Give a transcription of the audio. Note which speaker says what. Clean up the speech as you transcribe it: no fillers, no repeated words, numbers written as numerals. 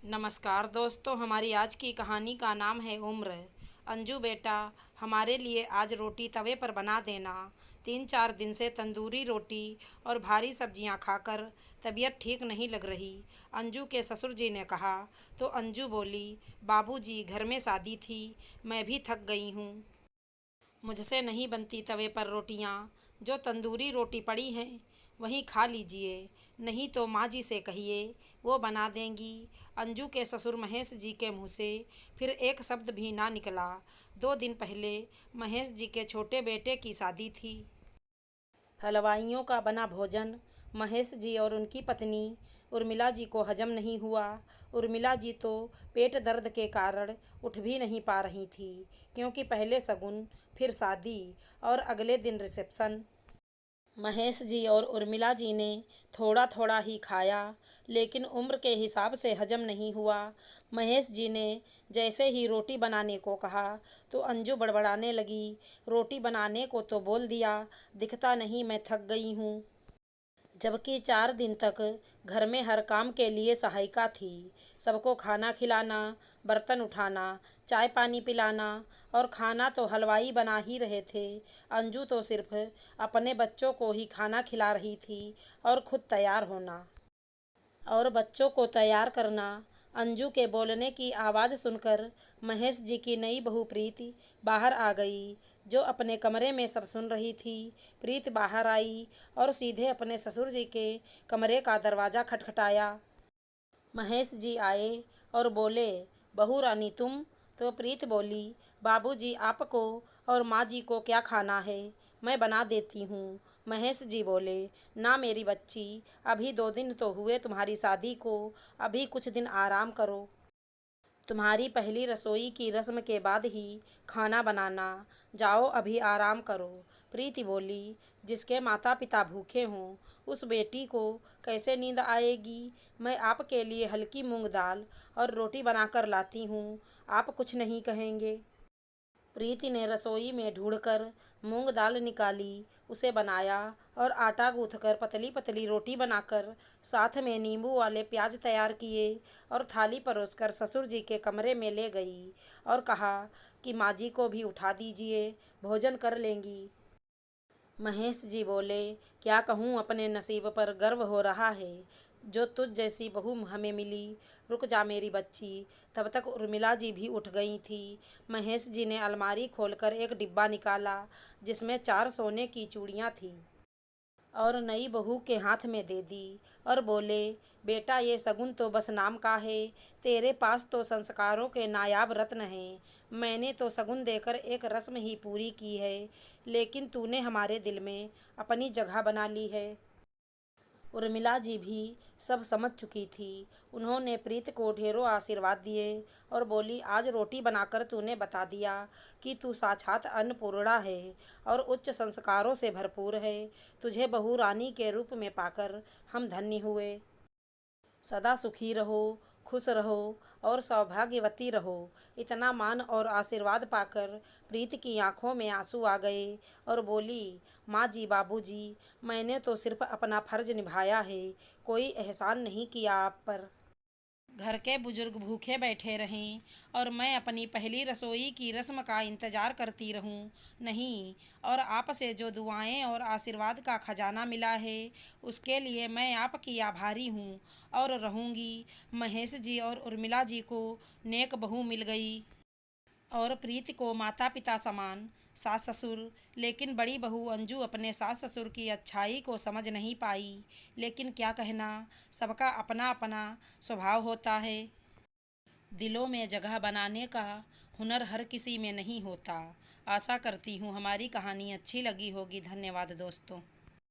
Speaker 1: नमस्कार दोस्तों, हमारी आज की कहानी का नाम है उम्र। अंजू बेटा, हमारे लिए आज रोटी तवे पर बना देना। 3-4 दिन से तंदूरी रोटी और भारी सब्जियां खाकर तबीयत ठीक नहीं लग रही, अंजू के ससुर जी ने कहा। तो अंजू बोली, बाबूजी, घर में शादी थी, मैं भी थक गई हूँ, मुझसे नहीं बनती तवे पर रोटियां। जो तंदूरी रोटी पड़ी हैं वहीं खा लीजिए, नहीं तो माँ जी से कहिए, वो बना देंगी। अंजू के ससुर महेश जी के मुँह से फिर एक शब्द भी ना निकला। 2 दिन पहले महेश जी के छोटे बेटे की शादी थी। हलवाइयों का बना भोजन महेश जी और उनकी पत्नी उर्मिला जी को हजम नहीं हुआ। उर्मिला जी तो पेट दर्द के कारण उठ भी नहीं पा रही थी, क्योंकि पहले शगुन, फिर शादी और अगले दिन रिसेप्शन। महेश जी और उर्मिला जी ने थोड़ा थोड़ा ही खाया, लेकिन उम्र के हिसाब से हजम नहीं हुआ। महेश जी ने जैसे ही रोटी बनाने को कहा तो अंजू बड़बड़ाने लगी, रोटी बनाने को तो बोल दिया, दिखता नहीं मैं थक गई हूँ। जबकि 4 दिन तक घर में हर काम के लिए सहायिका थी। सबको खाना खिलाना, बर्तन उठाना, चाय पानी पिलाना और खाना तो हलवाई बना ही रहे थे। अंजू तो सिर्फ अपने बच्चों को ही खाना खिला रही थी और खुद तैयार होना और बच्चों को तैयार करना। अंजू के बोलने की आवाज़ सुनकर महेश जी की नई बहू प्रीति बाहर आ गई, जो अपने कमरे में सब सुन रही थी। प्रीत बाहर आई और सीधे अपने ससुर जी के कमरे का दरवाज़ा खटखटाया। महेश जी आए और बोले, बहू रानी तुम? तो प्रीत बोली, बाबूजी, आपको और माँ जी को क्या खाना है, मैं बना देती हूँ। महेश जी बोले, ना मेरी बच्ची, अभी 2 दिन तो हुए तुम्हारी शादी को, अभी कुछ दिन आराम करो। तुम्हारी पहली रसोई की रस्म के बाद ही खाना बनाना, जाओ अभी आराम करो। प्रीति बोली, जिसके माता पिता भूखे हों उस बेटी को कैसे नींद आएगी। मैं आपके लिए हल्की मूंग दाल और रोटी बनाकर लाती हूँ, आप कुछ नहीं कहेंगे। प्रीति ने रसोई में ढूंढकर मूंग दाल निकाली, उसे बनाया और आटा गूंथकर पतली पतली रोटी बनाकर साथ में नींबू वाले प्याज तैयार किए और थाली परोसकर ससुर जी के कमरे में ले गई और कहा कि माँ जी को भी उठा दीजिए, भोजन कर लेंगी। महेश जी बोले, क्या कहूँ, अपने नसीब पर गर्व हो रहा है जो तुझ जैसी बहू हमें मिली। रुक जा मेरी बच्ची। तब तक उर्मिला जी भी उठ गई थी। महेश जी ने अलमारी खोलकर एक डिब्बा निकाला जिसमें 4 सोने की चूड़ियाँ थीं और नई बहू के हाथ में दे दी और बोले, बेटा, ये शगुन तो बस नाम का है, तेरे पास तो संस्कारों के नायाब रत्न हैं। मैंने तो शगुन देकर एक रस्म ही पूरी की है, लेकिन तूने हमारे दिल में अपनी जगह बना ली है। उर्मिला जी भी सब समझ चुकी थी। उन्होंने प्रीत को ढेरों आशीर्वाद दिए और बोली, आज रोटी बनाकर तूने बता दिया कि तू साक्षात अन्नपूर्णा है और उच्च संस्कारों से भरपूर है। तुझे बहू रानी के रूप में पाकर हम धन्य हुए। सदा सुखी रहो, खुश रहो और सौभाग्यवती रहो। इतना मान और आशीर्वाद पाकर प्रीत की आंखों में आंसू आ गए और बोली, माँ जी, बाबूजी, मैंने तो सिर्फ अपना फर्ज निभाया है, कोई एहसान नहीं किया आप पर। घर के बुजुर्ग भूखे बैठे रहें और मैं अपनी पहली रसोई की रस्म का इंतज़ार करती रहूं, नहीं। और आपसे जो दुआएं और आशीर्वाद का खजाना मिला है उसके लिए मैं आपकी आभारी हूं और रहूंगी। महेश जी और उर्मिला जी को नेक बहू मिल गई और प्रीति को माता पिता समान सास ससुर। लेकिन बड़ी बहू अंजू अपने सास ससुर की अच्छाई को समझ नहीं पाई। लेकिन क्या कहना, सबका अपना अपना स्वभाव होता है। दिलों में जगह बनाने का हुनर हर किसी में नहीं होता। आशा करती हूँ हमारी कहानी अच्छी लगी होगी। धन्यवाद दोस्तों।